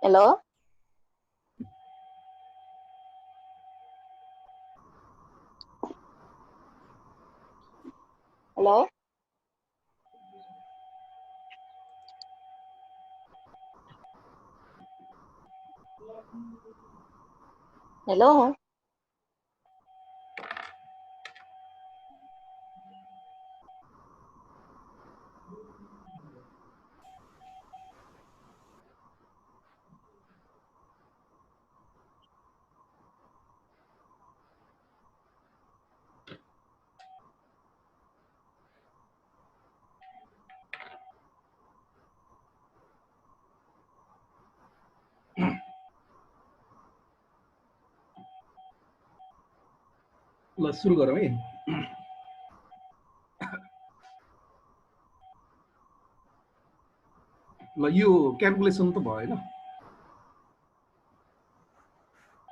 Hello? Hello? Hello? ल सुरु गरौँ है। ल यो क्याल्कुलेसन त भयो हैन।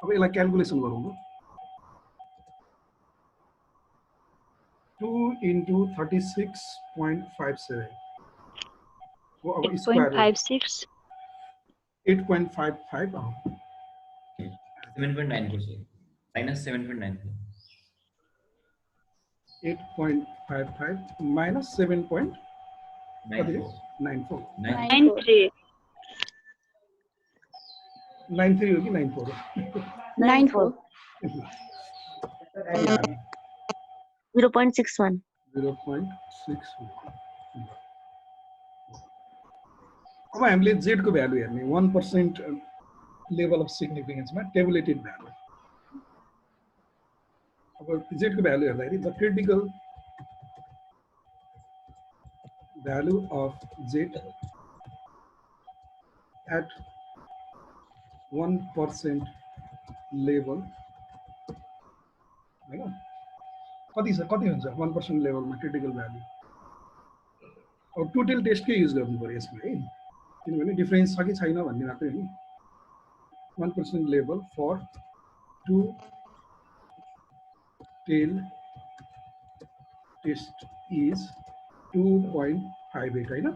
अब यसलाई क्याल्कुलेसन गरौँ ल। 2 into 36.57 हो अब स्क्वायर 8.56 8.55 7.94 minus 7.94 8.55 minus 7.94 93 93 हो कि 94 94 0.61 0.61 अब हामीले z को भ्यालु हेर्ने 1% लेभल अफ सिग्निफिकेन्समा टेबुलेटेड भ्यालु। अब z को भ्यालु हेर्दाखेरि the critical value of z at 1% level हैन कति हुन्छ 1% लेभलमा क्रिटिकल भ्यालु। अब टोटल टेस्टकै युज गर्नु पर्यो यसमा है, किनभने डिफरेन्स छ कि छैन भन्ने मात्रै हो नि। 1% level for 2 tail test is 2.58 हैन,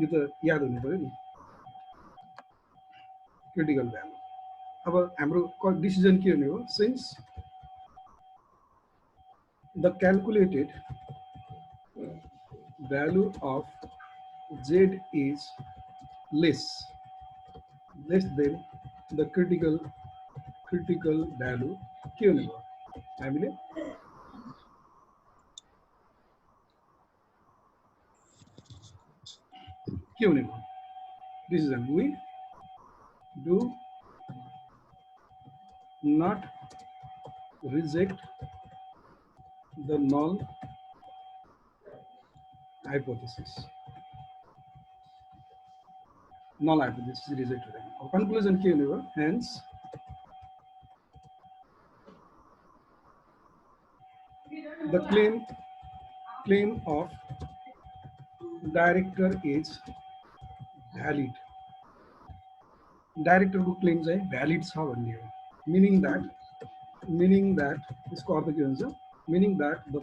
यो त याद हुनु पर्यो नि क्रिटिकल भ्यालु। अब हाम्रो डिसिजन के हुने हो, since the calculated value of z is less than the critical value के हुने भयो हामीले के हुने भयो decision we do not reject the null hypothesis rejected हो। conclusion के हुने भयो, hence the claim of director is valid। Director को क्लेम चाहिँ भ्यालिड छ भन्ने हो। meaning that यसको अर्थ के हुन्छ, meaning that the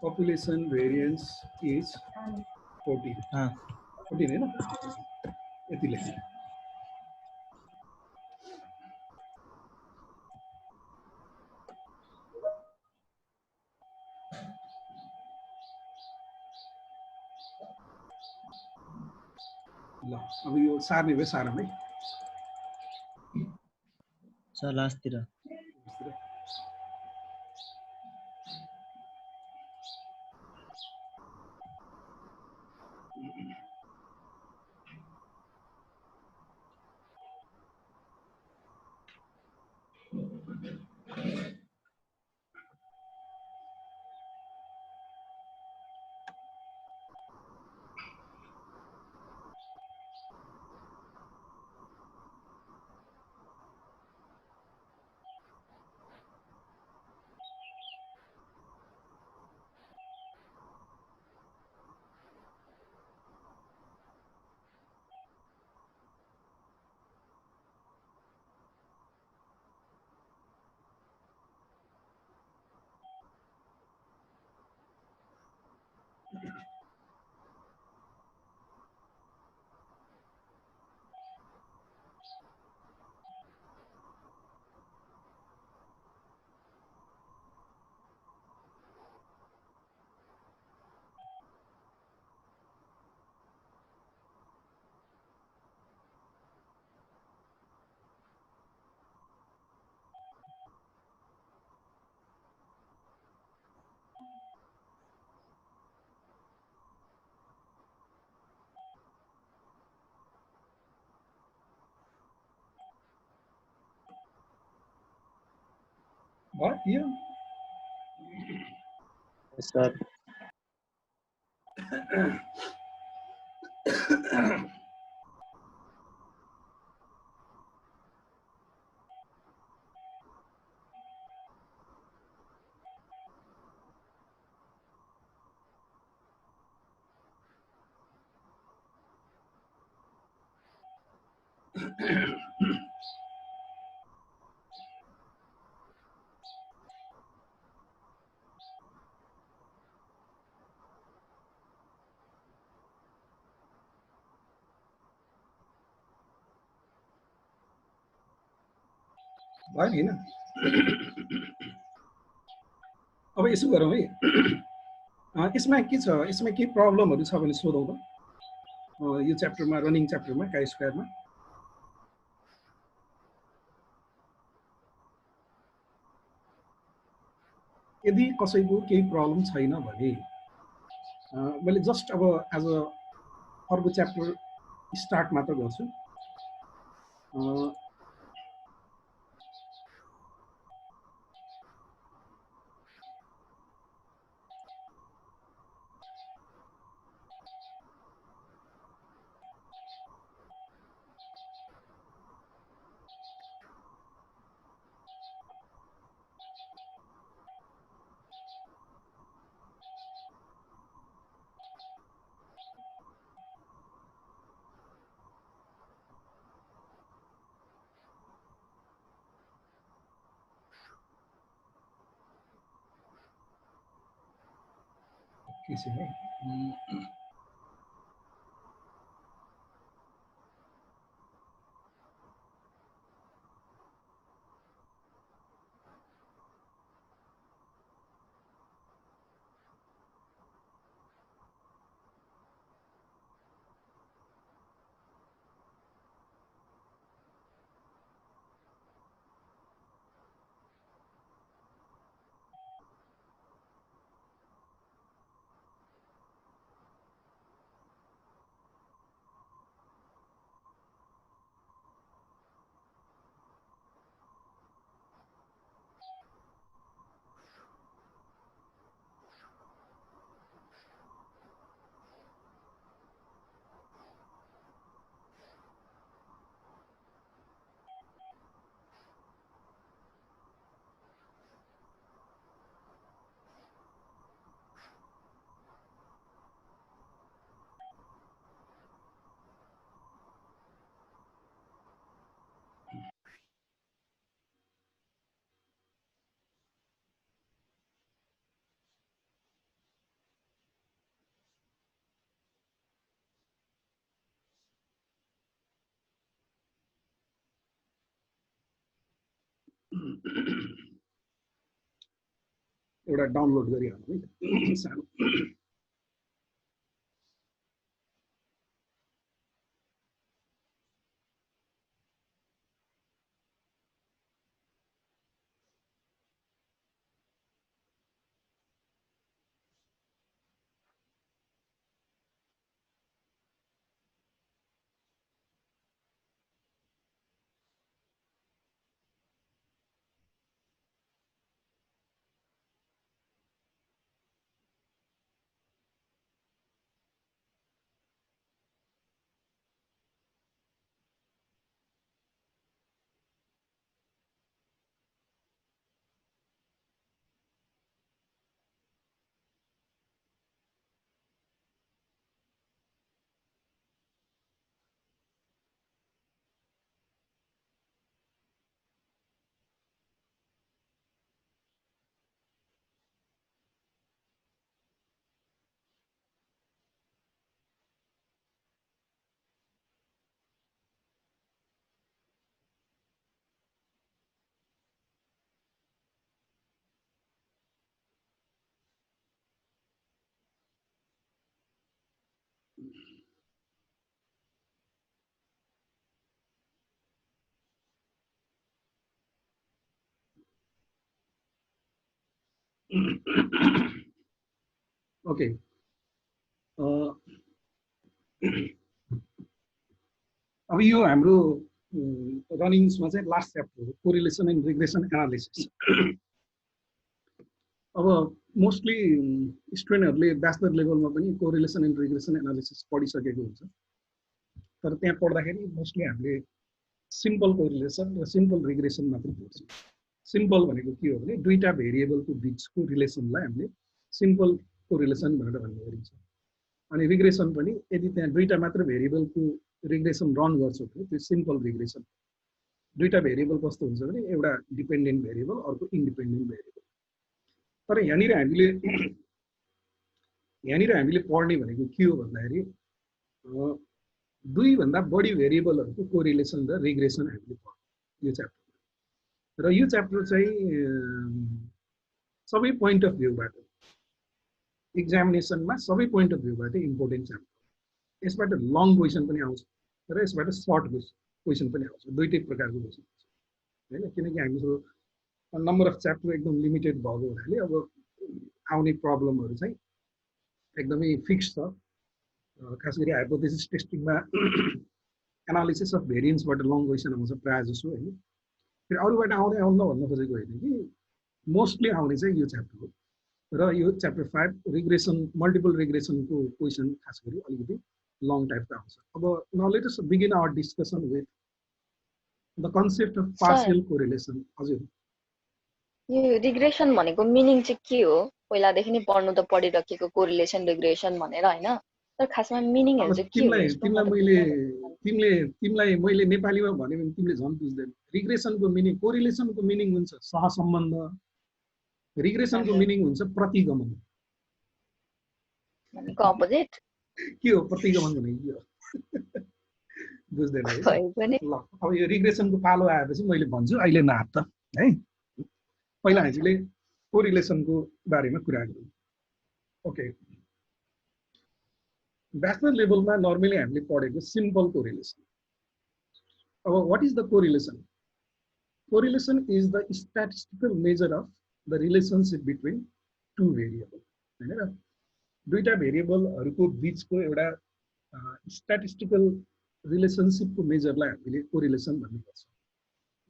population variance is 14 हैन, यति लेख्नु। ल अब यो सार्ने भयो सारमै सर लास्टतिर Yeah. Sir. भयो नि हैन अब यसो गरौँ है यसमा के छ यसमा के प्रब्लमहरु छ भने सोधौं त यो च्याप्टरमा रनिङ च्याप्टरमा काई स्क्वायरमा यदि कसैको केही प्रब्लम छैन भने मैले जस्ट अब एज अ अर्को च्याप्टर स्टार्ट मात्र गर्छु के छ है एउटा डाउनलोड गरिहाल्नु है सानो ओके अब यो हाम्रो रनिङ्समा चाहिँ लास्ट च्याप्टर हो कोरिलेसन एन्ड रिग्रेसन एनालिसिस अब मोस्टली स्टुडेन्टहरूले ब्याचलर लेभलमा पनि कोरिलेसन एन्ड रिग्रेसन एनालिसिस पढिसकेको हुन्छ, तर त्यहाँ पढ्दाखेरि मोस्टली हामीले सिम्पल कोरिलेसन र सिम्पल रिग्रेसन मात्रै पढ्छौँ। सिम्पल भनेको के हो भने दुईटा भेरिएबलको बिचको रिलेसनलाई हामीले सिम्पल कोरिलेसन भनेर भन्ने गरिन्छ। अनि रिग्रेसन पनि यदि त्यहाँ दुईटा मात्र भेरिएबलको रिग्रेसन रन गर्छ भने त्यो सिम्पल रिग्रेसन। दुईटा भेरिएबल कस्तो हुन्छ भने एउटा डिपेन्डेन्ट भेरिएबल अर्को इन्डिपेन्डेन्ट भेरिएबल। तर यहाँनिर हामीले पढ्ने भनेको के हो भन्दाखेरि दुईभन्दा बढी भेरिएबलहरूको कोरिलेसन र रिग्रेसन हामीले पढ्छौँ यो च्याप्टरमा। र यो च्याप्टर चाहिँ सबै पोइन्ट अफ भ्यूबाट एक्जामिनेसनमा सबै पोइन्ट अफ भ्यूबाट इम्पोर्टेन्ट च्याप्टर। यसबाट लङ क्वेसन पनि आउँछ र यसबाट सर्ट क्वेसन पनि आउँछ, दुईटै प्रकारको क्वेसन आउँछ होइन। किनकि हाम्रो नम्बर अफ च्याप्टर एकदम लिमिटेड भएको हुनाले अब आउने प्रब्लमहरू चाहिँ एकदमै फिक्स छ। खास गरी हाइपोथेसिस टेस्टिङमा एनालिसिस अफ भेरिएन्सबाट लङ क्वेसन आउँछ प्रायः जसो होइन। फेरि अरूबाट आउँदै आउन भन्न खोजेको होइन कि मोस्टली आउने चाहिँ यो च्याप्टर हो। र यो च्याप्टर 5 रिग्रेसन मल्टिपल रिग्रेसनको क्वेसन खास गरी अलिकति लङ टाइपको आउँछ। अब now let us begin our discussion with the concept of partial correlation. हजुर, यो रिग्रेसन भनेको मिनिङ चाहिँ के हो? पहिलादेखि नै पढ्नु त पढिराखेको कोरिलेसन रिग्रेसन भनेर होइन, तर खासमा मिनिङहरु चाहिँ के हो? तिमीलाई मैले नेपालीमा भने भने तिमीले झन् बुझ्दैन। रिग्रेसनको मिनिङ, कोरिलेसनको मिनिङ हुन्छ सहसम्बन्ध, रिग्रेसनको मिनिङ हुन्छ प्रतिगमन। भनेको अपोजिट के हो प्रतिगमन भनेको के हो? बुझ्दैन है? ल अब यो रिग्रेसनको पालो आएपछि मैले भन्छु, अहिले नहात त है। पहिला हामीले कोरिलेसनको बारेमा कुरा गरौँ। ओके, ब्याचलर लेभलमा नर्मली हामीले पढेको सिम्पल कोरिलेसन। अब what is the correlation? Correlation is the statistical major of the relationship between two variable हैन र दुईटा भेरिएबलहरुको बीचको एउटा स्ट्याटिस्टिकल रिलेसनशिपको मेजरलाई हामीले कोरिलेसन भन्ने गर्छौं।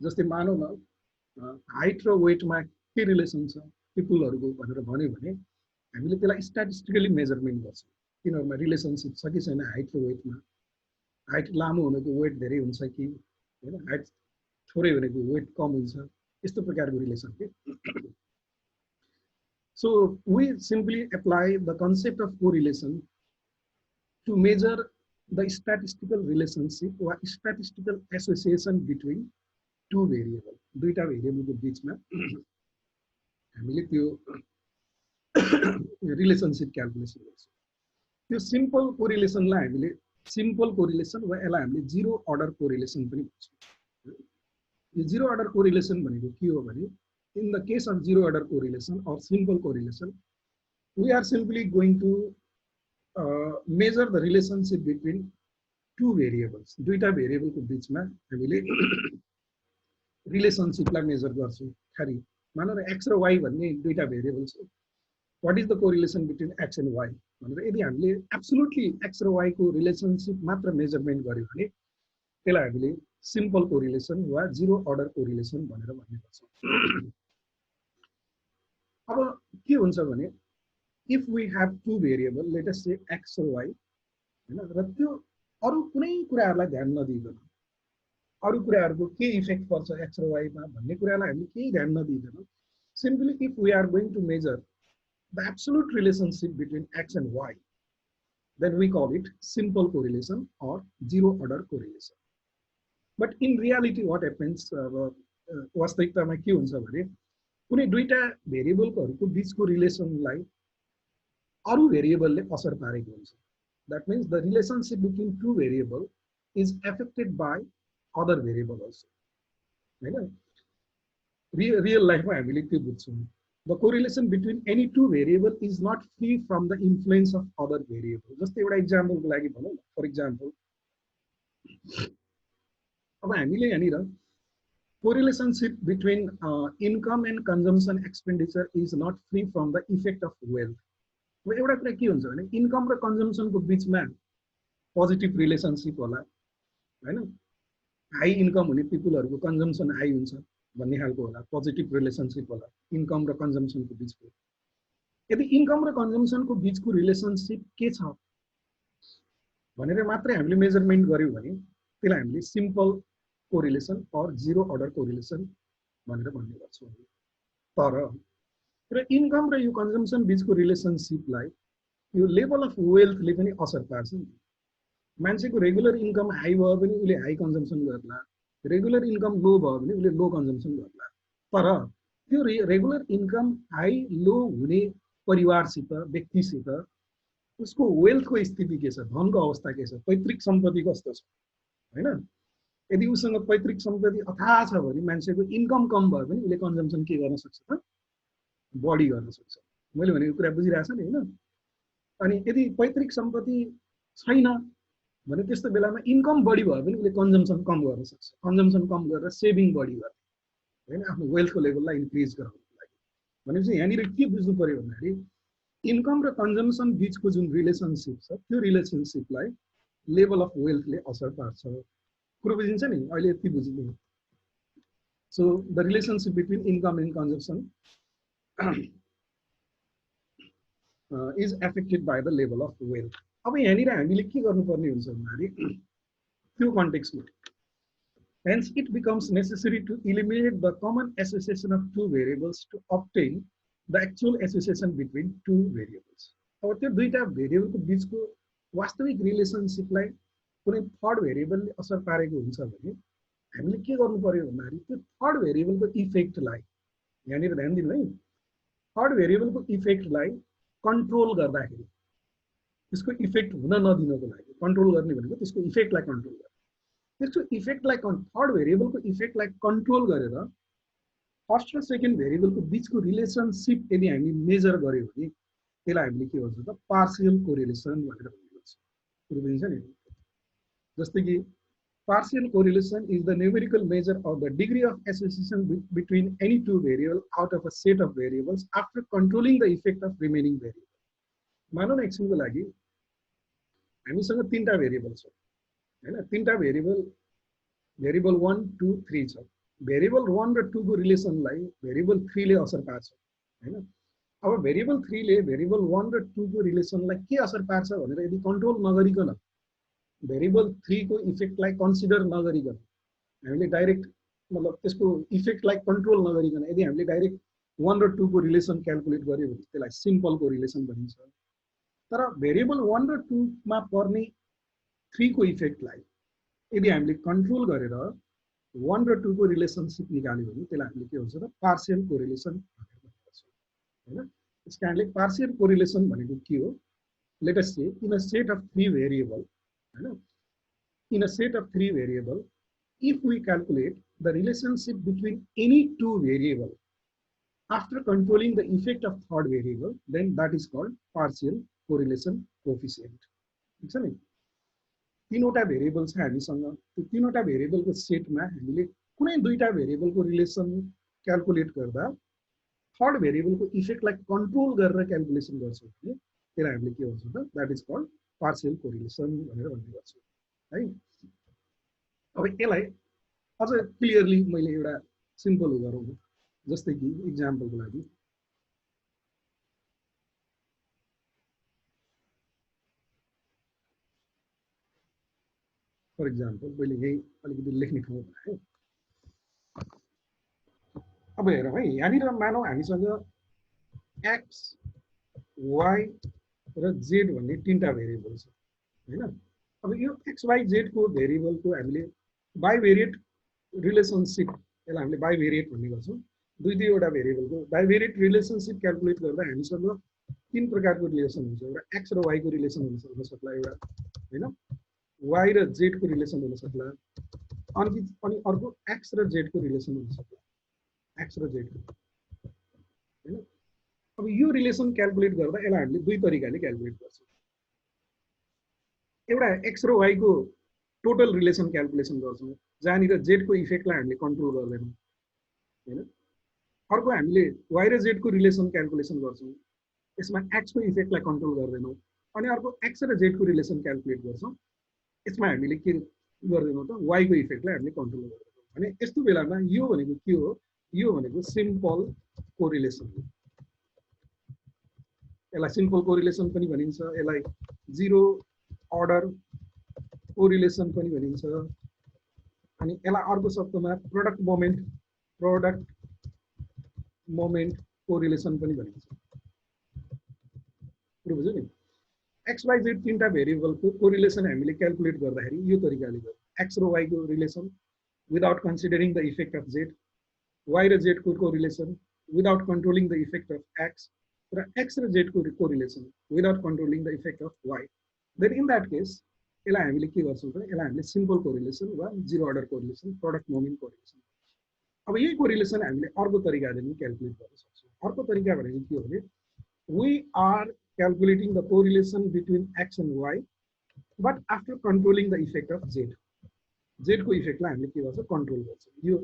जस्तै मानौ न हाइट र वेटमा के रिलेसन छ पिपुलहरुको भनेर भन्यो भने हामीले त्यसलाई स्ट्याटिस्टिकली मेजरमेन्ट गर्छौं। तिनीहरुमा रिलेसनशिप छ कि छैन हाइट र वेटमा। हाइट लामो हुनेको वेट धेरै हुन्छ कि हैन, हाइट थोरै भनेको वेट कम हुन्छ, यस्तो प्रकारको रिलेसन के। So we simply apply the concept of correlation to measure the statistical relationship or statistical association between two variables. दुईटा भेरिएबल को बीचमा हामीले त्यो रिलेसनशिप क्याल्कुलेसन गर्छौं। त्यो सिम्पल कोरिलेसनलाई हामीले सिम्पल कोरिलेसन वा यसलाई हामीले जीरो अर्डर कोरिलेसन पनि भन्छौं। यो जीरो अर्डर कोरिलेसन भनेको के हो भने in the case of zero order correlation or simple correlation, we are simply going to measure the relationship between two variables. दुईटा भेरिएबल को बीचमा हामीले रिलेसनशिपलाई मेजर गर्छौं। खाली मानौ न x र y भन्ने दुईटा भेरिएबल छ, what is the correlation between x and y भनेर यदि हामीले एब्सोल्युटली x र y को रिलेसनशिप मात्र मेजरमेन्ट गर्यो भने त्यसलाई हामीले सिम्पल कोरिलेसन वा जीरो अर्डर कोरिलेसन भनेर भन्ने गर्छौं। अब के हुन्छ भने if we have two variable, let us say x or y हैन, र त्यो अरु कुनै कुराहरुलाई ध्यान नदिइकन अरु कुराहरुको के इफेक्ट पर्छ x र y मा भन्ने कुरालाई हामीले केही ध्यान नदिइकन simply if we are going to measure the absolute relationship between x and y, then we call it simple correlation or zero order correlation. But in reality what happens, वास्तविकतामा के हुन्छ भने कुनै दुईटा भेरिएबलहरुको बीचको रिलेसनलाई अरु भेरिएबलले असर पारेको हुन्छ। That means the relationship between two variable is affected by other variable also, हैन। रियल लाइफमा हामीले के बुझ्छौं, the correlation between any two variable is not free from the influence of other variable. जस्तै एउटा एक्जाम्पलको लागि भनौं न, फर एक्जाम्पल अब हामीले यहाँनिर correlationship between income and consumption expenditure is not free from the effect of wealth. अब एउटा कुरा के हुन्छ भने इन्कम र कन्जम्पसनको बीचमा पोजिटिभ रिलेसनशिप होला हैन। हाई इन्कम हुने पिपुलहरुको कन्जम्पसन हाई हुन्छ भन्ने खालको होला, पोजिटिभ रिलेसनशिप होला इन्कम र कन्जम्पसनको बीचको। यदि इन्कम र कन्जम्सनको बीचको रिलेसनशिप के छ भनेर मात्रै हामीले मेजरमेन्ट गर्यौं भने त्यसलाई हामीले simple correlation or zero order correlation भनेर भन्ने गर्छौं। तर र इन्कम र यो कन्जम्सन बीचको रिलेसनशिपलाई यो लेभल अफ वेल्थले पनि असर पार्छ नि। मान्छेको रेगुलर इन्कम हाई भयो भने उसले हाई कन्जम्सन गर्ला, रेगुलर इन्कम लो भयो भने उसले लो कन्जम्सन गर्ला। तर त्यो रेगुलर इन्कम हाई लो हुने परिवारसित व्यक्तिसित उसको वेल्थको स्थिति के छ, धनको अवस्था के छ, पैतृक सम्पत्ति कस्तो छ हैन। यदि उसँग पैतृक सम्पत्ति अथाह छ भने मान्छेको इन्कम कम भयो भने उसले कन्जम्सन के गर्न सक्छ त, बढी गर्न सक्छ। मैले भनेको कुरा बुझिरहेछ नि हैन। अनि यदि पैतृक सम्पत्ति छैन भने त्यस्तो बेलामा इन्कम बढी भयो भने उसले कन्जम्सन कम गर्न सक्छ। कन्जम्सन कम गरेर सेभिङ बढी गर्ने हैन, आफ्नो वेल्थको लेभललाई इन्क्रिज गराउनको लागि। भनेपछि यहाँनिर के बुझ्नु पर्यो भन्दाखेरि इन्कम र कन्जम्सन बीचको जुन रिलेसनशिप छ त्यो रिलेसनशिपलाई लेभल अफ वेल्थले असर पार्छ। कुरो बुझिन्छ नि, अहिले यति बुझ्नु। So the relationship between income and consumption is affected by the level of wealth. अब यहाँनिर हामीले के गर्नुपर्ने हुन्छ भन्दाखेरि त्यो कन्टेक्स्टमा hence it becomes necessary to eliminate the common association of two variables to obtain the actual association between two variables. अब त्यो दुईटा भेरिएबलको बीचको वास्तविक रिलेसनशिपलाई कुनै थर्ड भेरिएबलले असर पारेको हुन्छ भने हामीले के गर्नु पर्यो भन्दाखेरि त्यो थर्ड भेरिएबलको इफेक्टलाई यहाँनिर ध्यान दिनु है। थर्ड भेरिएबलको इफेक्टलाई कन्ट्रोल गर्दाखेरि त्यसको इफेक्ट हुन नदिनको लागि, कन्ट्रोल गर्ने भनेको त्यसको इफेक्टलाई कन्ट्रोल गर्ने, त्यसको इफेक्टलाई थर्ड भेरिएबलको इफेक्टलाई कन्ट्रोल गरेर फर्स्ट र सेकेन्ड भेरिएबलको बीचको रिलेसनशिप यदि हामी मेजर गर्यो भने त्यसलाई हामीले के भन्छ त पार्शियल कोरिलेसन भनेर भनिन्छ। कुरो बुझिन्छ नि। जस्तै कि partial correlation is the numerical measure of the degree of association between any two variable out of a set of variables after controlling the effect of remaining variable. मानौँ न एकछिनको लागि हामीसँग तीनटा भेरिएबल छ हैन, तीनटा भेरिएबल 1 2 3 छ। भेरिएबल 1 र 2 को रिलेसनलाई भेरिएबल 3 ले असर पार्छ हैन। अब भेरिएबल 3 ले भेरिएबल 1 र 2 को रिलेसनलाई के असर पार्छ भनेर यदि कन्ट्रोल नगरिकन, भेरिएबल 3 को इफेक्टलाई कन्सिडर नगरिकन, हामीले डाइरेक्ट मतलब त्यसको इफेक्टलाई कन्ट्रोल नगरिकन यदि हामीले डाइरेक्ट 1 र 2 को रिलेसन क्याल्कुलेट गर्यो भने त्यसलाई सिम्पल कोरिलेसन भनिन्छ। तर भेरिएबल 1 र 2 मा पर्ने 3 को इफेक्टलाई यदि हामीले कन्ट्रोल गरेर 1 र 2 को रिलेसनशिप निकाल्यो भने त्यसलाई हामीले के भन्छ त पार्शियल कोरिलेसन भनेर भन्छ हैन। त्यस कारणले पार्शियल कोरिलेसन भनेको के हो? Let us say in a set of 3 variable हैन, in a set of 3 variable if we calculate the relationship between any two variable after controlling the effect of third variable then that is called partial correlation coefficient. ठीक छ नि। तीनवटा variable छ हामीसँग, त्यो तीनवटा भेरिएबलको सेटमा हामीले कुनै दुईटा भेरिएबलको रिलेसन क्याल्कुलेट गर्दा थर्ड भेरिएबलको इफेक्टलाई कन्ट्रोल गरेर क्याल्कुलेसन गर्छौँ भने त्यसलाई हामीले के भन्छौँ त that is called partial correlation भनेर भन्ने गर्छौँ है। अब यसलाई अझ क्लियरली मैले एउटा सिम्पल गरौँ, जस्तै कि इक्जाम्पलको लागि फर इक्जाम्पल मैले यही अलिकति लेख्ने ठाउँ बनाएँ। अब हेरौँ है, यहाँनिर मानौँ हामीसँग एक्स वाई र जेड भन्ने तीनटा भेरिएबल छ हैन। अब यो एक्स वाई जेडको भेरिएबलको हामीले बाइभेरिएट रिलेसनशिप, यसलाई हामीले बाइभेरिएट भन्ने गर्छौँ। दुईवटा भेरिएबलको बाइभेरिएट रिलेसनशिप क्याल्कुलेट गर्दा हामीसँग तीन प्रकारको रिलेसन हुन्छ। एउटा एक्स र वाईको रिलेसन हुन सक्ला, एउटा हैन वाई र जेडको रिलेसन हुन सक्ला, अनि अर्को एक्स र जेडको रिलेसन हुन सक्ला, एक्स र जेडको हैन। अब यो रिलेसन क्याल्कुलेट गर्दा यसलाई हामीले दुई तरिकाले क्याल्कुलेट गर्छौँ। एउटा एक्स र वाईको टोटल रिलेसन क्याल्कुलेसन गर्छौँ जहाँनिर जेडको इफेक्टलाई हामीले कन्ट्रोल गर्दैनौँ हैन। अर्को हामीले वाई र जेडको रिलेसन क्याल्कुलेसन गर्छौँ, यसमा एक्सको इफेक्टलाई कन्ट्रोल गर्दैनौँ। अनि अर्को एक्स र जेडको रिलेसन क्याल्कुलेट गर्छौँ, यसमा हामीले के गर्दैनौँ त वाईको इफेक्टलाई हामीले कन्ट्रोल गर्दैनौँ। भने यस्तो बेलामा यो भनेको के हो? यो भनेको सिम्पल कोरिलेसन हो। यसलाई सिम्पल कोरिलेसन पनि भनिन्छ, यसलाई जिरो अर्डर कोरिलेसन पनि भनिन्छ, अनि यसलाई अर्को शब्दमा प्रोडक्ट मोमेन्ट कोरिलेसन पनि भनिन्छ। बुझ्यो नि? एक्स वाई जेड तीनटा भेरिएबलको कोरिलेसन हामीले क्याल्कुलेट गर्दाखेरि यो तरिकाले गर्छ। एक्स र वाई को relation without considering the effect of Z, Y र जेड को correlation without controlling the effect of X, र एक्स र जेड को correlation without controlling the effect of Y. Then in that case यसलाई हामीले के गर्छौँ भने यसलाई हामीले सिम्पल कोरिलेसन वा zero order correlation, product moment correlation. अब यही कोरिलेसन हामीले अर्को तरिकाले पनि क्याल्कुलेट गर्न सक्छौँ। अर्को तरिका भनेको के हो भने we are calculating the correlation between x and y, but after controlling the effect of z. Z को इफेक्टलाई हामीले के गर्छ कन्ट्रोल गर्छ। यो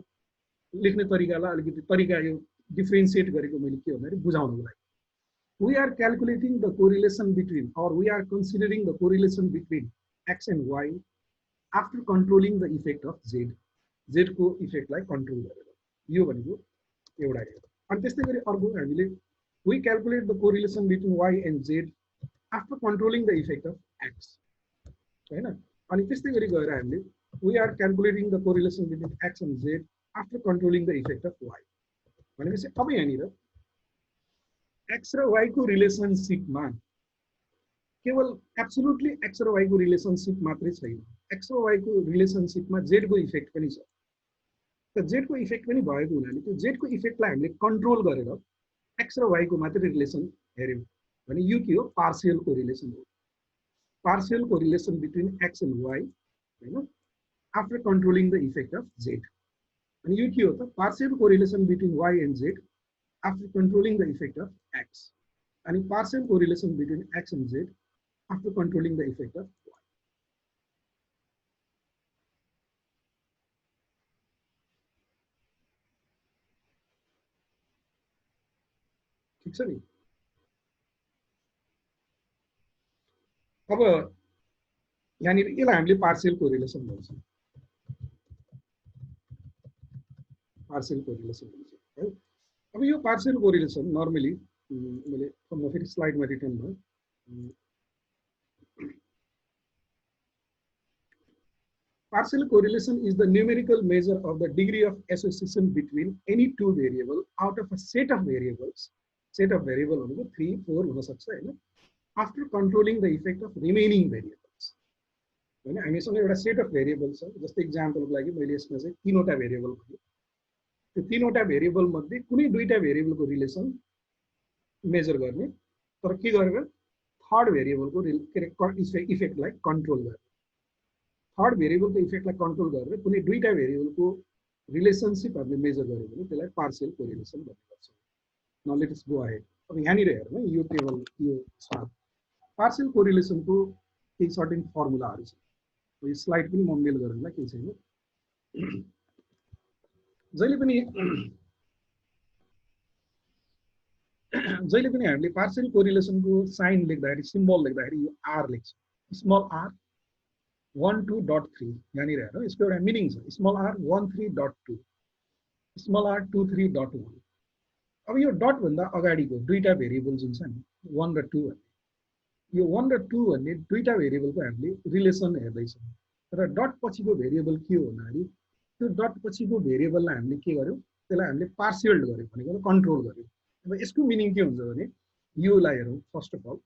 लेख्ने तरिकालाई अलिकति तरिका यो डिफरेन्शिएट गरेको मैले के भन्दाखेरि बुझाउनको लागि। We are calculating the correlation between, or we are considering the correlation between x and y after controlling the effect of z. Z को इफेक्टलाई कन्ट्रोल गरेर यो भनेको एउटा हो। अनि त्यस्तै गरी अर्को हामीले we calculate the correlation between y and z after controlling the effect of x. हैन? अनि त्यस्तै गरी गएर हामीले we are calculating the correlation between x and z after controlling the effect of y. भनेपछि अब यहाँनिर x र y को रिलेसनशिपमा केवल एब्सोल्युटली x र y को रिलेसनशिप मात्रै छैन, x र y को रिलेसनशिपमा z को इफेक्ट पनि छ। त z को इफेक्ट पनि भएको हुनाले त्यो z को इफेक्टलाई हामीले कन्ट्रोल गरेर x र y को मात्र रिलेसन हेर्यौं भने यो के हो पार्शियल कोरिलेसन हो। Partial correlation between x and y हैन after controlling the effect of z। अनि यो के हो त partial correlation between y and z after controlling the effect of x, अनि partial correlation between x and z after controlling the effect of y। ठीक छ नि? अब यहाँनिर यसलाई हामीले पार्शियल कोरिलेसन भन्छौँ। पार्शियल कोरिलेसन भन्छ है। अब यो पार्शियल कोरिलेसन नर्मली मैले म फेरि स्लाइडमा रिटर्न भयो। Partial correlation is the numerical measure of the degree of association between any two variable out of a set of variables. Set of variable भनेको 3, 4 हुन सक्छ हैन, after controlling the effect of remaining variables. हैन हामीसँग एउटा set of variable छ, जस्तै एक्जाम्पलको लागि मैले यसमा चाहिँ तीनवटा भेरिएबल भन्छु। त्यो तीनवटा भेरिएबल मध्ये कुनै दुईटा भेरिएबलको रिलेसन मेजर गर्ने, तर के गरेर थर्ड भेरिएबलको इफेक्टलाई कन्ट्रोल गर्ने। थर्ड भेरिएबलको इफेक्टलाई कन्ट्रोल गरेर कुनै दुईटा भेरिएबलको रिलेसनशिप हामीले मेजर गर्यो भने त्यसलाई पार्शियल कोरिलेसन भन्ने गर्छौँ। नाउ लेट अस गो अहेड। अब यहाँनिर हेर्नु यो टेबल यो छ पार्शियल कोरिलेसनको केही सर्टेन फर्मुलाहरू छ। यो स्लाइड पनि म मेल गरौँला केही छैन। जहिले पनि हामीले पार्शियल कोरिलेसनको साइन लेख्दाखेरि सिम्बल लेख्दाखेरि यो आर लेख्छ, स्मल आर 12.3 यहाँनिर हेर्नु यसको एउटा मिनिङ छ, स्मल आर 13.2 स्मल आर 23.1। अब यो डट भन्दा अगाडिको दुईटा भेरिएबल जुन छ नि 1 र 2 भन्ने, यो 1 र 2 भन्ने दुईटा भेरिएबलको हामीले रिलेसन हेर्दैछौँ, र डट पछिको भेरिएबल के हो भन्दाखेरि त्यो डट पछिको भेरिएबललाई हामीले के गर्यौँ त्यसलाई हामीले पार्शियल गर्यौँ भनेको कन्ट्रोल गर्यौँ। अब यसको मिनिङ के हुन्छ भने योलाई हेरौँ। First of all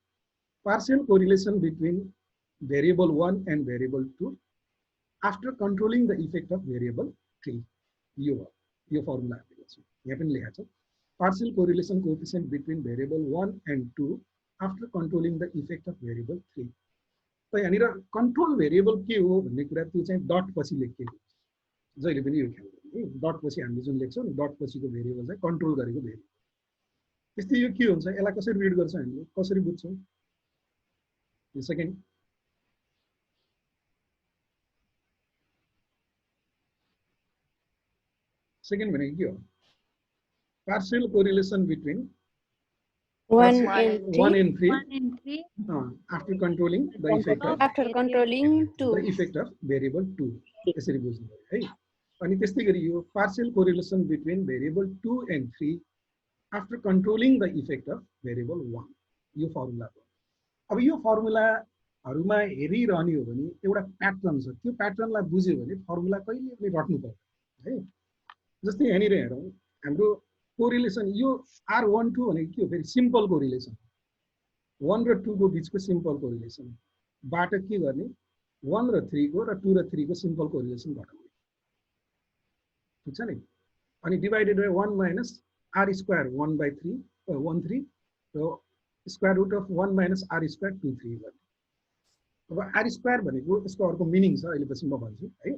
partial correlation between variable 1 and variable 2 after controlling the effect of variable 3। यो फर्मुला हामीले गर्छौँ, यहाँ पनि लेखेको छ partial correlation coefficient between variable 1 and 2 after controlling the effect of variable 3। त यहाँनिर कन्ट्रोल भेरिएबल के हो भन्ने कुरा त्यो चाहिँ डट पछि लेखिएको हुन्छ। जहिले पनि यो ख्याल गर्नु, डट पछि हामीले जुन लेख्छौँ नि डट पछिको भेरिएबल चाहिँ कन्ट्रोल गरेको भेरिएबल। त्यस्तै यो के हुन्छ यसलाई कसरी रिड गर्छौँ हामीले कसरी बुझ्छौँ। यो सेकेन्ड भनेको के हो partial correlation between 1 and 3 after controlling the effect of the effect of variable 2 यसरी बुझ्नु पर्यो है। अनि त्यस्तै गरी यो partial correlation between variable 2 and 3 after controlling the effect of variable 1 यो फर्मुला हो। अब यो फर्मुलाहरुमा हेरिरहने हो भने एउटा प्याटर्न छ, त्यो प्याटर्नलाई बुझ्यो भने फर्मुला कहिले पनि रट्नु पर्दैन है। जस्तै यहाँनिर हेरौँ, हाम्रो कोरिलेसन यो R12 भनेको के हो, फेरि सिम्पल कोरिलेसन, 1 र 2 को बिचको सिम्पल कोरिलेसन बाट के गर्ने, 1 र 3 को र 2 र 3 को सिम्पल कोरिलेसन घटाउने, ठीक छ नि। अनि divided by 1 minus R square 1/3 13 र square root of 1 minus R square 23 गर्ने। अब R स्क्वायर भनेको यसको अर्को मिनिङ छ, अहिले पछि म भन्छु है।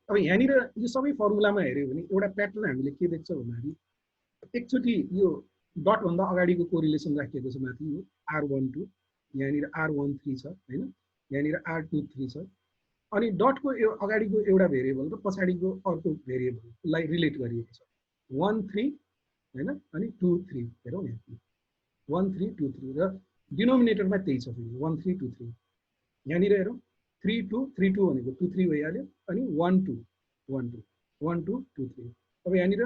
अब यहाँनिर यो सबै फर्मुलामा हेर्यो भने एउटा प्याटर्न हामीले के देख्छ भन्दाखेरि एकचोटि यो डट भन्दा अगाडिको कोरिलेसन राखिएको छ माथि, यो R12, यहाँनिर R13 छ हैन, यहाँनिर R23 छ, अनि डटको अगाडिको एउटा भेरिएबल र पछाडिको अर्को भेरिएबललाई रिलेट गरिएको छ, 1 3 हैन, अनि 2 3 हेरौँ यहाँ 1 3 2 3 र डिनोमिनेटरमा त्यही छ फेरि 1 3 2 3। यहाँनिर हेरौँ 3 2 3 2 भनेको 2 3 भइहाल्यो, अनि 1 2 1 2 1 2 2 3। अब यहाँनिर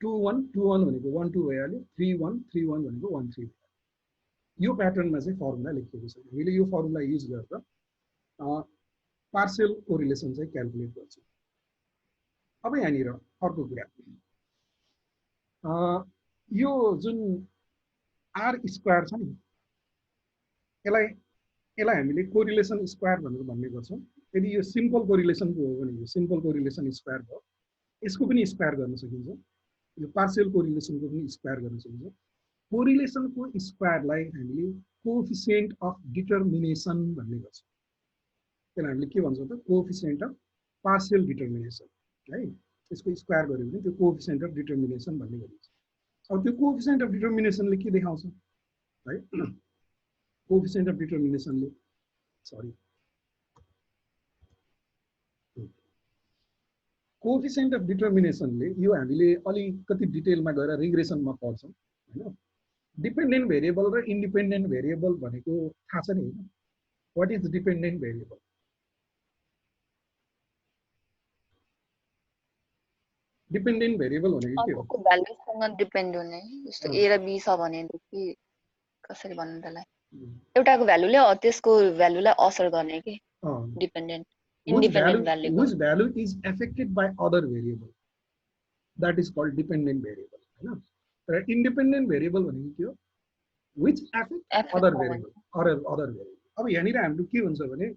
2 1 2 1 भनेको 1 2 भइहाल्यो, 3 1 3 1 भनेको 1 3 भइहाल्यो। यो प्याटर्नमा चाहिँ फर्मुला लेखिएको छ। हामीले यो फर्मुला युज गरेर पार्शियल कोरिलेसन चाहिँ क्याल्कुलेट गर्छौँ। अब यहाँनिर अर्को कुरा, यो जुन R स्क्वायर छ नि, यसलाई हामीले कोरिलेसन स्क्वायर भनेर भन्ने गर्छौँ। यदि यो सिम्पल कोरिलेसनको हो भने यो सिम्पल कोरिलेसन स्क्वायर भयो, यसको पनि स्क्वायर गर्न सकिन्छ, यो पार्शियल कोरिलेसनको पनि स्क्वायर गर्न सकिन्छ। कोरिलेसनको स्क्वायरलाई हामीले कोएफिसिएन्ट अफ डिटर्मिनेसन भन्ने गर्छौँ। त्यसलाई हामीले के भन्छौँ त, कोएफिसिएन्ट अफ पार्शियल डिटर्मिनेसन है। यसको स्क्वायर गर्यो भने त्यो कोएफिसिएन्ट अफ डिटर्मिनेसन भन्ने गरिन्छ। अब त्यो कोएफिसिएन्ट अफ डिटर्मिनेसनले के देखाउँछ है, कोएफिसिएन्ट अफ डिटर्मिनेसनले कोएफिसिएन्ट अफ डिटर्मिनेसनले यो हामीले अलिकति डिटेलमा गएर रिग्रेसनमा पढ्छौँ हैन। डिपेन्डेन्ट भेरिएबल र इन्डिपेन्डेन्ट भेरिएबल भनेको थाहा छ नि हैन, what is dependent variable? Dependent variable भनेको के हो? अर्को भ्यालुसँग डिपेन्ड हुने, जस्तो A र B छ भनेदेखि कसरी भन्नु त्यसलाई, एउटाको भ्यालुले त्यसको भ्यालुलाई असर गर्ने के dependent independent value, which value is affected by other variable, that is called dependent variable हैन। र इन्डिपेन्डेन्ट भेरिएबल भनेको के हो, which affect other variable other variable। अब यहाँनिर हाम्रो के हुन्छ भने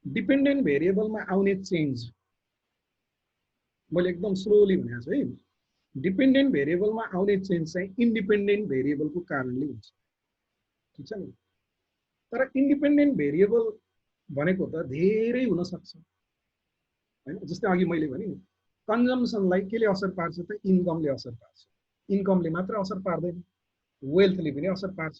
डिपेन्डेन्ट भेरिएबलमा आउने चेन्ज, मैले एकदम स्लोली भनेको छु है, डिपेन्डेन्ट भेरिएबलमा आउने चेन्ज चाहिँ इन्डिपेन्डेन्ट भेरिएबलको कारणले हुन्छ, ठीक छ नि। तर इन्डिपेन्डेन्ट भेरिएबल भनेको त धेरै हुन सक्छ हैन। जस्तै अघि मैले भने नि, कन्जम्सनलाई केले असर पार्छ त, इन्कमले असर पार्छ। इन्कमले मात्र असर पार्दैन, वेल्थले पनि असर पार्छ।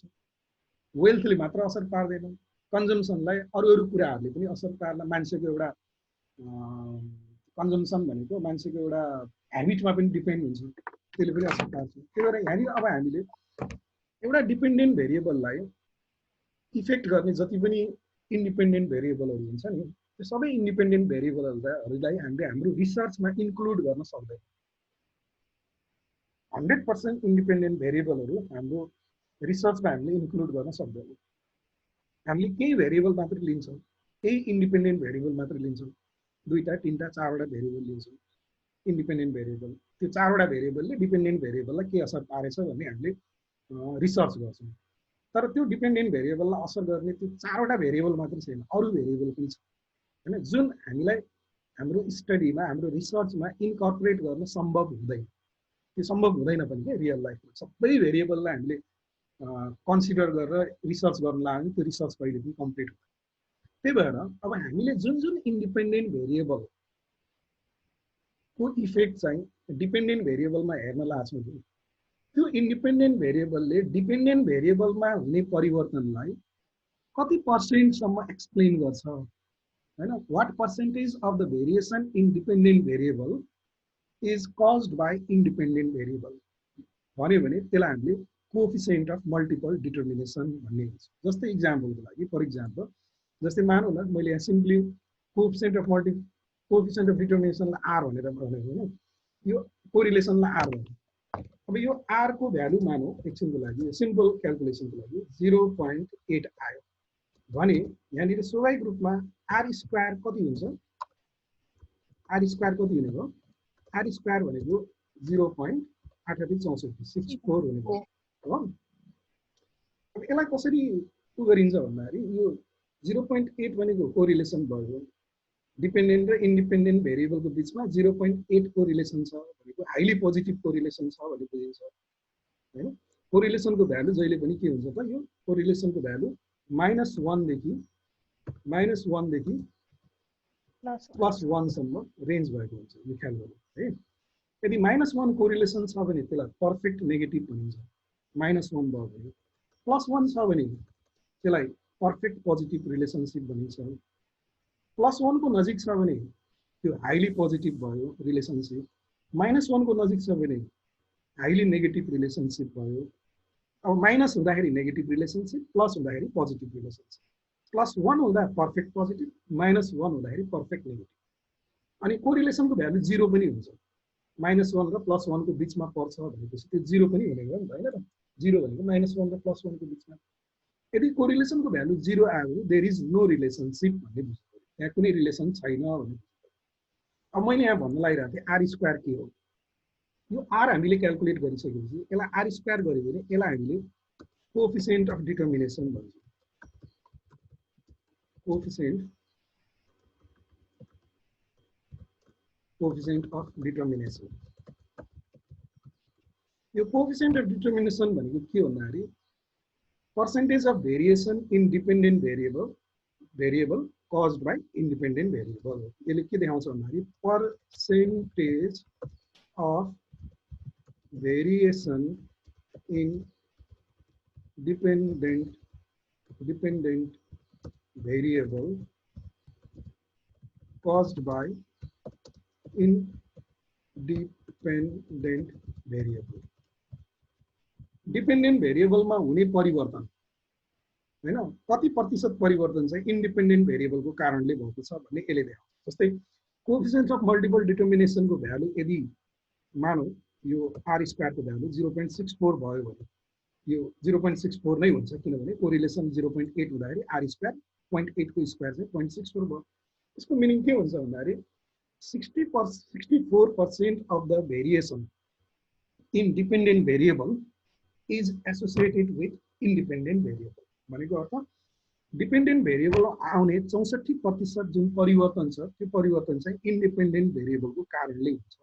वेल्थले मात्र असर पार्दैन, कन्जम्सनलाई अरू कुराहरूले पनि असर पार्ला। मान्छेको एउटा कन्जम्सन भनेको मान्छेको एउटा ह्याबिटमा पनि डिपेन्ड हुन्छ, त्यसले पनि असर पार्छ। त्यही भएर यहाँनिर अब हामीले एउटा डिपेन्डेन्ट भेरिएबललाई इफेक्ट गर्ने जति पनि इन्डिपेन्डेन्ट भेरिएबलहरू हुन्छ नि, त्यो सबै इन्डिपेन्डेन्ट भेरिएबलहरूलाई हामीले हाम्रो रिसर्चमा इन्क्लुड गर्न सक्दैन। 100% इन्डिपेन्डेन्ट भेरिएबलहरू हाम्रो रिसर्चमा हामीले इन्क्लुड गर्न सक्दैनौँ। हामीले केही भेरिएबल मात्र लिन्छौँ, केही इन्डिपेन्डेन्ट भेरिएबल मात्र लिन्छौँ, 2टा 3टा 4वटा भेरिएबल लिन्छौँ इन्डिपेन्डेन्ट भेरिएबल। त्यो 4वटा भेरिएबलले डिपेन्डेन्ट भेरिएबललाई के असर पारेछ भन्ने हामीले रिसर्च गर्छौँ। तर त्यो डिपेन्डेन्ट भेरिएबललाई असर गर्ने त्यो 4वटा भेरिएबल मात्र छैन, अरू भेरिएबल पनि छ हैन, जुन हामीलाई हाम्रो स्टडीमा हाम्रो रिसर्चमा इन्कर्पोरेट गर्न सम्भव हुँदैन। त्यो सम्भव हुँदैन पनि के रियल लाइफमा। सबै भेरिएबललाई हामीले कन्सिडर गरेर रिसर्च गर्न लाग्यो भने त्यो रिसर्च कहिले पनि कम्प्लिट हुँदैन। त्यही भएर अब हामीले जुन इन्डिपेन्डेन्ट भेरिएबलको इफेक्ट चाहिँ डिपेन्डेन्ट भेरिएबलमा हेर्न लाग्छौँ, त्यो इन्डिपेन्डेन्ट भेरिएबलले डिपेन्डेन्ट भेरिएबलमा हुने परिवर्तनलाई कति पर्सेन्टसम्म एक्सप्लेन गर्छ हैन। What percentage of the variation in dependent variable is caused by independent variable भन्यो भने त्यसलाई हामीले कोएफिसिएन्ट अफ मल्टिपल डिटर्मिनेसन भन्ने हुन्छ। जस्तै इक्जाम्पलको लागि, फर इक्जाम्पल जस्तै मानौँ न मैले यहाँ सिम्पली कोएफिसिएन्ट अफ डिटर्मिनेसनलाई R भनेर भनेको होइन, यो कोरिलेसनलाई R भन्यो। अब अब यो r को भ्यालु मानौ एकछिनको लागि सिम्पल क्याल्कुलेसनको लागि 0.8 आयो भने यहाँनिर स्वाभाविक रूपमा r स्क्वायर कति हुन्छ r स्क्वायर कति हुने भयो r स्क्वायर भनेको 0.864 हुने भयो हो अब यसलाई कसरी उ गरिन्छ भन्दाखेरि यो 0.8 भनेको कोरिलेसन भयो डिपेन्डेन्ट र इन्डिपेन्डेन्ट भेरिएबलको बीचमा 0.8 कोरिलेसन छ भनेको हाइली पोजिटिभ कोरिलेसन छ भन्ने बुझिन्छ हैन कोरिलेसनको भ्यालु जहिले पनि के हुन्छ त यो कोरिलेसनको भ्यालु -1 देखि +1 सम्म रेन्ज भएको हुन्छ यो ख्याल गर्नु है यदि -1 कोरिलेसन छ भने त्यसलाई पर्फेक्ट नेगेटिभ भनिन्छ -1 भयो भने +1 छ भने त्यसलाई पर्फेक्ट पोजिटिभ रिलेसनशिप भनिन्छ +1 को नजिक छ भने त्यो हाइली पोजिटिभ भयो रिलेसनशिप -1 को नजिक छ भने हाइली नेगेटिभ रिलेसनशिप भयो अब माइनस हुँदाखेरि नेगेटिभ रिलेसनशिप प्लस हुँदाखेरि पोजिटिभ रिलेसनशिप +1 हुँदा पर्फेक्ट पोजिटिभ -1 हुँदाखेरि पर्फेक्ट नेगेटिभ अनि कोरिलेसनको भ्यालु 0 पनि हुन्छ -1 र +1 को बीचमा पर्छ भनेपछि त्यो 0 पनि हुने हो नि त हैन त 0 भनेको -1 र +1 को बीचमा यदि कोरिलेसनको भ्यालु 0 आयो भने देयर इज नो रिलेसनशिप भन्ने बुझ्नु पर्यो त्यहाँ कुनै रिलेसन छैन भन्ने अब मैले यहाँ भन्न लागिरहेको थिएँ r स्क्वायर के हो यो r हामीले क्याल्कुलेट गरिसकेपछि यसलाई r स्क्वायर गर्यो भने यसलाई हामीले कोएफिसिएन्ट अफ डिटर्मिनेसन भन्छौँ कोएफिसिएन्ट अफ डिटर्मिनेसन यो कोएफिसिएन्ट अफ डिटर्मिनेसन भनेको के भन्दाखेरि percentage of variation in dependent variable caused by independent variable यसले के देखाउँछ भन्दाखेरि percentage of variation in dependent variable caused by independent variable dependent भेरिएबलमा हुने परिवर्तन हैन कति प्रतिशत परिवर्तन चाहिँ इन्डिपेन्डेन्ट भेरिएबलको कारणले भएको छ भन्ने यसले देखाउँछ जस्तै कोएफिसिएन्ट अफ मल्टिपल डिटर्मिनेसनको भ्यालु यदि मानौ यो r स्क्वायर को भ्यालु 0.64 भयो भने यो 0.64 नै हुन्छ किनभने कोरिलेसन 0.8 हुँदाखेरि r स्क्वायर 0.8 को स्क्वायर चाहिँ 0.64 भयो यसको मिनिङ के हुन्छ भन्दाखेरि 64% of the variation in dependent variable is associated with independent variable भनेको अर्थ डिपेन्डेन्ट भेरिएबल आउने 64% जुन परिवर्तन छ त्यो परिवर्तन चाहिँ इन्डिपेन्डेन्ट भेरिएबलको कारणले हुन्छ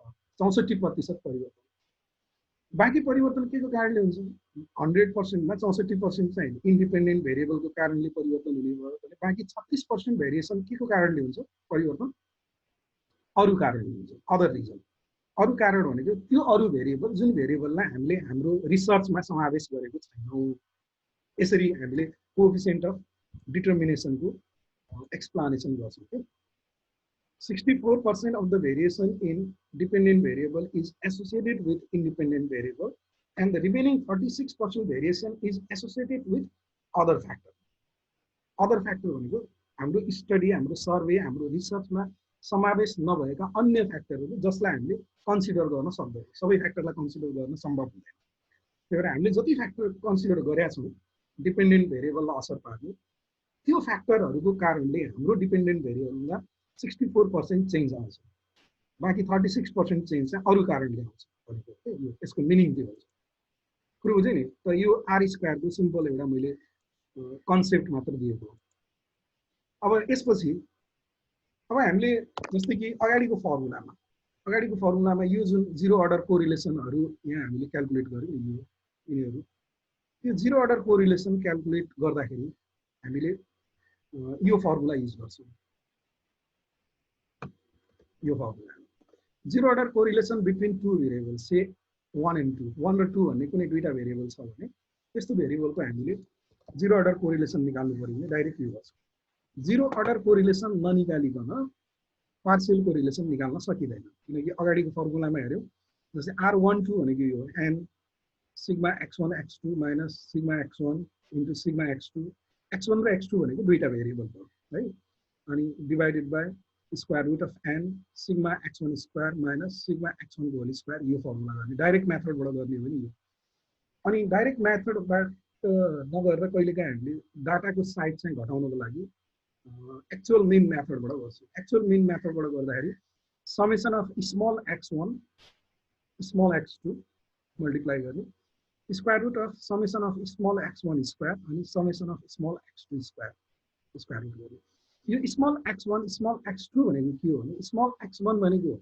64% परिवर्तन बाँकी परिवर्तन के को कारणले हुन्छ 100% मा 64% चाहिँ इन्डिपेन्डेन्ट भेरिएबलको कारणले परिवर्तन हुने भयो भने बाँकी 36% भेरिएसन के को कारणले हुन्छ परिवर्तन अरु कारणले हुन्छ अदर रिजन अरु कारण भनेको त्यो अरु भेरिएबल जुन भेरिएबललाई हामीले हाम्रो रिसर्चमा समावेश गरेको छैनौं यसरी हामीले कोएफिसिएन्ट अफ डिटर्मिनेसनको एक्सप्लेनेसन गर्छौं के 64% of the variation in dependent variable is associated with independent variable and the remaining 36% variation is associated with other factor भनेको हाम्रो स्टडी हाम्रो सर्वे हाम्रो रिसर्चमा समावेश नभएका अन्य फ्याक्टरहरु जसलाई हामीले कन्सिडर गर्न सक्दैन सबै फ्याक्टरलाई कन्सिडर गर्न सम्भव हुँदैन त्यही भएर हामीले जति फ्याक्टर कन्सिडर गरेका छौं डिपेन्डेन्ट भेरिएबललाई असर पार्ने त्यो फ्याक्टरहरुको कारणले हाम्रो डिपेन्डेन्ट भेरिएबलमा 64% चेन्ज आउँछ बाँकी 36% चेन्ज चाहिँ अरु कारणले आउँछ भनेको यसको मिनिङ के हुन्छ कुरो बुझ्यो नि त यो r स्क्वायर को सिम्पल एउटा मैले कन्सेप्ट मात्र दिएको हो अब यसपछि अब हामीले जस्तै कि अगाडिको फर्मुलामा यो जुन जीरो अर्डर कोरिलेसनहरु यहाँ हामीले क्याल्कुलेट गर्यौं यिनीहरु यो जीरो अर्डर कोरिलेसन क्याल्कुलेट गर्दाखेरि हामीले यो फर्मुला युज गर्छौं यो formula zero order correlation between two variables say 1 and 2 1 र 2 भन्ने कुनै दुईटा भेरिएबल छ भने त्यस्तो भेरिएबलको हामीले जीरो अर्डर कोरिलेसन निकाल्नु पर्यो भने डाइरेक्ट युज गर्छौं जीरो अर्डर कोरिलेसन ननिकालिकन पार्शियल कोरिलेसन निकाल्न सकिदैन किनकि अगाडिको फर्मुलामा हेर्यौ जस्तै r12 भनेको यो n sigma x1 x2 minus sigma x1 into sigma x2 x1 र x2 भनेको दुईटा भेरिएबल हो है अनि divided by square root of n sigma x1 square minus sigma x1 को होल स्क्वायर यो फर्मुला गर्ने डाइरेक्ट मेथडबाट गर्ने हो भने यो अनि डाइरेक्ट मेथडबाट नगरेर कहिलेकाहीँ हामीले डाटाको साइज चाहिँ घटाउनको लागि एक्चुअल मिन मेथडबाट गर्छौँ एक्चुअल मिन मेथडबाट गर्दाखेरि summation of small x1 small x2 multiply गर्ने square root of summation of small x1 square अनि summation of small x2 square square root गर्ने यो स्मल x1 स्मल x2 भनेको के हो भने स्मल x1 भनेको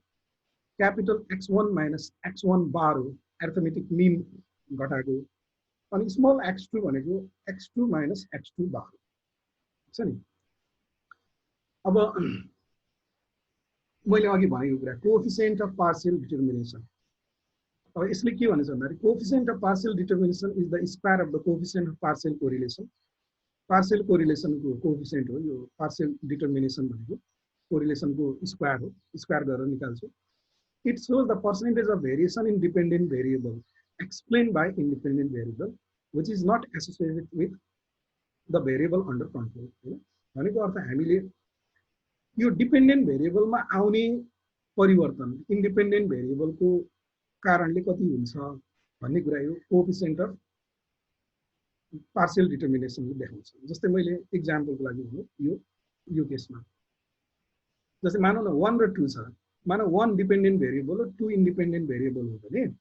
क्यापिटल x1 माइनस x1 बार हो अर्थमेटिक मिन घटाएको अनि स्मल x2 भनेको x2 माइनस x2 बार हो छ नि अब मैले अघि भनेको कुरा कोएफिसिएन्ट अफ पार्शियल डिटर्मिनेसन अब यसले के भन्छ भन्दाखेरि coefficient of partial determination is the square of the coefficient of partial correlation partial कोरिलेसनको कोएफिसिएन्ट हो यो पार्शियल डिटर्मिनेसन भनेको कोरिलेसनको स्क्वायर हो स्क्वायर गरेर निकाल्छु it shows the percentage of variation in dependent variable explained by independent variable which is not associated with the variable under control भनेको अर्थ हामीले यो डिपेन्डेन्ट भेरिएबलमा आउने परिवर्तन इन्डिपेन्डेन्ट भेरिएबलको कारणले कति हुन्छ भन्ने कुरा यो कोएफिसिएन्ट अफ पार्शियल डिटर्मिनेसनले देखाउँछ जस्तै मैले एक्जाम्पलको लागि भन्नु यो केसमा जस्तै मानौ न 1 र 2 छ मानौ 1 डिपेन्डेन्ट भेरिएबल र 2 इन्डिपेन्डेन्ट भेरिएबल हो भने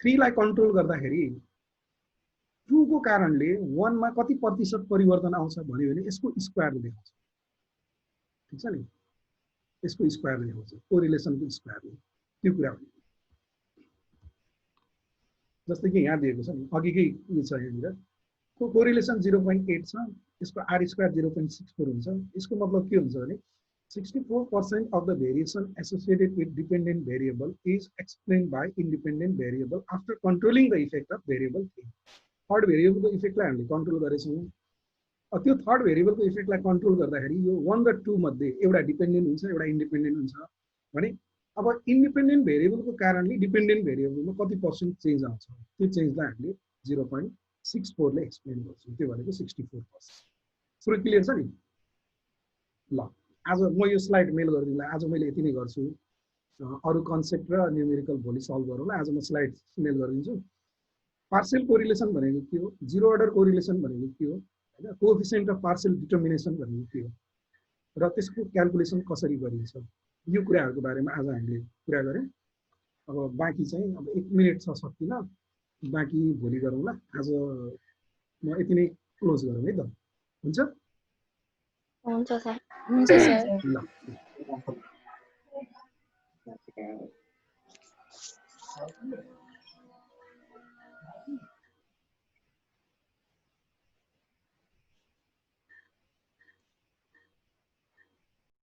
3 लाई कन्ट्रोल गर्दाखेरि 2 को कारणले 1 मा कति प्रतिशत परिवर्तन आउँछ भन्यो भने यसको स्क्वायर देखाउँछ ठीक छ नि यसको स्क्वायर देखाउँछ कोरिलेसनको स्क्वायर त्यो कुरा हो जस्तै कि यहाँ दिएको छ नि अघिकै उयो छ यहाँनिर को कोरिलेसन 0.8 छ यसको r स्क्वायर 0.64 हुन्छ यसको मतलब के हुन्छ भने 64% of the variation associated with dependent variable is explained by independent variable after controlling the effect of variable 3. Third variable को effect लाई हामीले control गरेछौँ त्यो थर्ड भेरिएबल को इफेक्ट लाई कन्ट्रोल गर्दाखेरि यो 1 र 2 मध्ये एउटा डिपेन्डेन्ट हुन्छ एउटा इन्डिपेन्डेन्ट हुन्छ भने अब इन्डिपेन्डेन्ट भेरिएबलको कारणले डिपेन्डेन्ट भेरिएबलमा कति पर्सेन्ट चेन्ज आउँछ त्यो चेन्जलाई हामीले 0.64 ले एक्सप्लेन गर्छौँ त्यो भनेको 64%. सुरु क्लियर छ नि ल आज म यो स्लाइड मेल गरिदिउँला आज मैले यति नै गर्छु अरु कन्सेप्ट र न्यूमेरिकल भोलि सल्भ गरौँला आज म स्लाइड मेल गरिदिन्छु पार्शियल कोरिलेसन भनेको के हो जीरो अर्डर कोरिलेसन भनेको के हो हैन कोएफिसिएन्ट अफ पार्शियल डिटर्मिनेसन भनेको के हो र त्यसको क्याल्कुलेसन कसरी गरिन्छ यो कुराहरुको बारेमा आज हामीले कुरा गरौँ अब बाँकी चाहिँ अब 1 मिनेट छ सकिन बाँकी भोलि गरौँला आज म यति नै क्लोज गरौँ है त हुन्छ हुन्छ सर हुन्छ सर ल